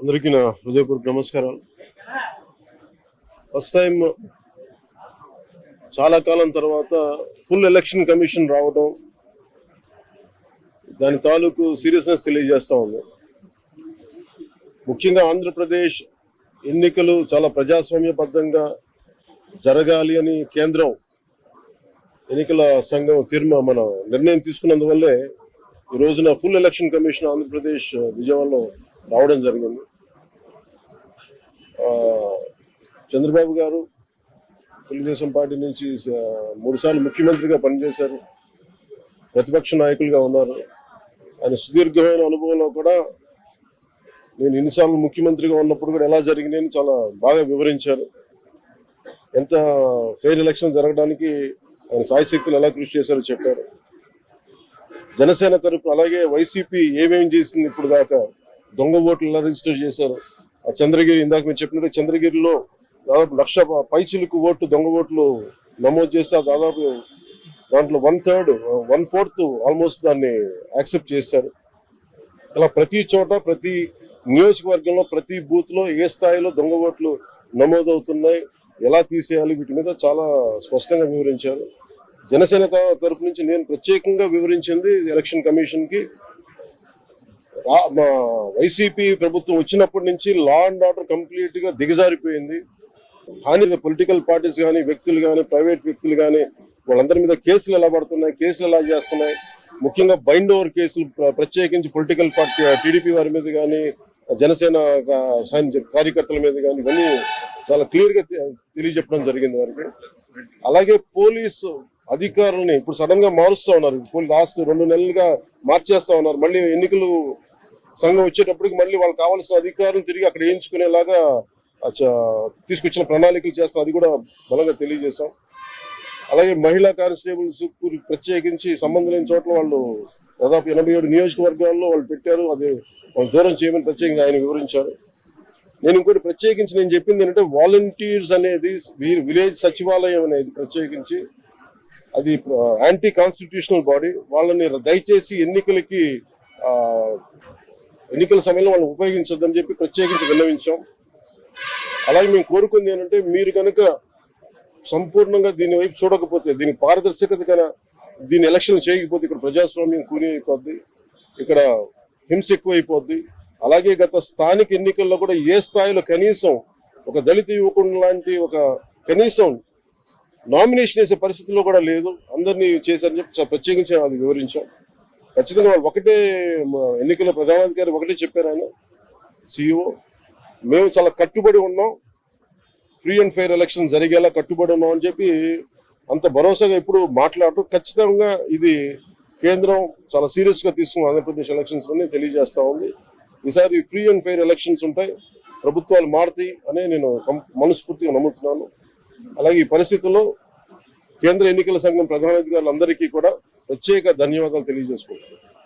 అందరికీ నా హృదయపూర్వక నమస్కారాలు. ఫస్ట్ టైం చాలా కాలం తర్వాత ఫుల్ ఎలక్షన్ కమిషన్ రావడం దాని తాలూకు సీరియస్నెస్ తెలియజేస్తా ఉంది. ముఖ్యంగా ఆంధ్రప్రదేశ్ ఎన్నికలు చాలా ప్రజాస్వామ్యబద్ధంగా జరగాలి అని కేంద్రం ఎన్నికల సంఘం మన నిర్ణయం తీసుకున్నందువల్లే ఈ రోజున ఫుల్ ఎలక్షన్ కమిషన్ ఆంధ్రప్రదేశ్ విజయవాడలో రావడం జరిగింది. చంద్రబాబు గారు తెలుగుదేశం పార్టీ నుంచి 3 సార్లు ముఖ్యమంత్రిగా పనిచేశారు, ప్రతిపక్ష నాయకులుగా ఉన్నారు. ఆయన సుదీర్ఘమైన అనుభవంలో కూడా నేను ఎన్నిసార్లు ముఖ్యమంత్రిగా ఉన్నప్పుడు కూడా ఎలా జరిగినాయని చాలా బాగా వివరించారు. ఎంత ఫెయిర్ ఎలక్షన్ జరగడానికి ఆయన సాయశక్తులు ఎలా కృషి చేశారో చెప్పారు. జనసేన తరపు అలాగే వైసీపీ ఏమేమి చేసింది ఇప్పుడు దాకా, దొంగ ఓట్లు ఎలా రిజిస్టర్ చేశారు, ఆ చంద్రగిరి ఇందాక మీరు చెప్పినట్టు చంద్రగిరిలో దాదాపు 1,00,000 పైచిలకు ఓట్లు దొంగ ఓట్లు నమోదు చేస్తే దాదాపు దాంట్లో 1/4 ఆల్మోస్ట్ దాన్ని యాక్సెప్ట్ చేశారు. అలా ప్రతి చోట ప్రతి నియోజకవర్గంలో ప్రతి బూత్ లో ఏ స్థాయిలో దొంగ ఓట్లు నమోదవుతున్నాయి, ఎలా తీసేయాలి, వీటి మీద చాలా స్పష్టంగా వివరించారు. జనసేన తరపు నుంచి నేను ప్రత్యేకంగా వివరించింది ఎలక్షన్ కమిషన్ కి, మా వైసీపీ ప్రభుత్వం వచ్చినప్పటి నుంచి లా అండ్ ఆర్డర్ కంప్లీట్ గా దిగజారిపోయింది. కానీ పొలిటికల్ పార్టీస్ కానీ వ్యక్తులు కానీ ప్రైవేట్ వ్యక్తులు కానీ వాళ్ళందరి మీద కేసులు ఎలా పడుతున్నాయి, కేసులు ఎలా చేస్తున్నాయి, ముఖ్యంగా బైండ్ ఓవర్ కేసులు ప్రత్యేకించి పొలిటికల్ పార్టీ టీడీపీ వారి మీద కానీ జనసేన కార్యకర్తల మీద కానీ ఇవన్నీ చాలా క్లియర్ గా తెలియజెప్పడం జరిగింది వారికి. అలాగే పోలీసు అధికారులని ఇప్పుడు సడన్ గా మారుస్తా ఉన్నారు. లాస్ట్ 2 నెలలుగా మార్చేస్తా ఉన్నారు. మళ్ళీ ఎన్నికలు సంఘం వచ్చేటప్పటికి మళ్ళీ వాళ్ళకి కావాల్సిన అధికారులు తిరిగి అక్కడ వేయించుకునేలాగా తీసుకొచ్చిన ప్రణాళికలు చేస్తాం, అది కూడా బలంగా తెలియజేశాం. అలాగే మహిళా కానిస్టేబుల్స్ ప్రత్యేకించి సంబంధం లేని చోట్ల వాళ్ళు దాదాపు 87 నియోజకవర్గాల్లో వాళ్ళు పెట్టారు, అది వాళ్ళు దూరం చేయమని ప్రత్యేకంగా ఆయన వివరించారు. నేను ఇంకోటి ప్రత్యేకించి నేను చెప్పింది ఏంటంటే వాలంటీర్స్ అనేది విలేజ్ సచివాలయం అనేది ప్రత్యేకించి అది యాంటీ కాన్స్టిట్యూషనల్ బాడీ, వాళ్ళని దయచేసి ఎన్నికల సమయంలో వాళ్ళని ఉపయోగించొద్దని చెప్పి ప్రత్యేకించి విన్నవించాం. అలాగే మేము కోరుకుంది ఏంటంటే మీరు కనుక సంపూర్ణంగా దీని వైపు చూడకపోతే, దీని పారదర్శకత కన్నా దీని ఎలక్షన్ చేయకపోతే ఇక్కడ ప్రజాస్వామ్యం కూని అయిపోద్ది, ఇక్కడ హింస ఎక్కువైపోద్ది. అలాగే గత స్థానిక ఎన్నికల్లో కూడా ఏ స్థాయిలో కనీసం ఒక దళిత యువకుడు లాంటి ఒక కనీసం నామినేషన్ వేసే పరిస్థితుల్లో కూడా లేదు, అందరినీ చేశారని చెప్పి ప్రత్యేకించి అది వివరించాం. ఖచ్చితంగా వాళ్ళు ఒకటే ఎన్నికల ప్రధానాధికారి ఒకటే చెప్పారు, ఆయన CEO, మేము చాలా కట్టుబడి ఉన్నాం, ఫ్రీ అండ్ ఫెయిర్ ఎలక్షన్ జరిగేలా కట్టుబడి ఉన్నాం అని చెప్పి అంత భరోసాగా ఇప్పుడు మాట్లాడుతూ ఖచ్చితంగా ఇది కేంద్రం చాలా సీరియస్ గా తీసుకున్న ఆంధ్రప్రదేశ్ ఎలక్షన్స్ అని తెలియజేస్తా ఉంది. ఈసారి ఫ్రీ అండ్ ఫెయిర్ ఎలక్షన్స్ ఉంటాయి, ప్రభుత్వాలు మారుతాయి అని నేను మనస్ఫూర్తిగా నమ్ముతున్నాను. అలాగే ఈ పరిస్థితుల్లో కేంద్ర ఎన్నికల సంఘం ప్రధానాధికారులందరికీ కూడా ప్రత్యేక ధన్యవాదాలు తెలియజేసుకుంటాను.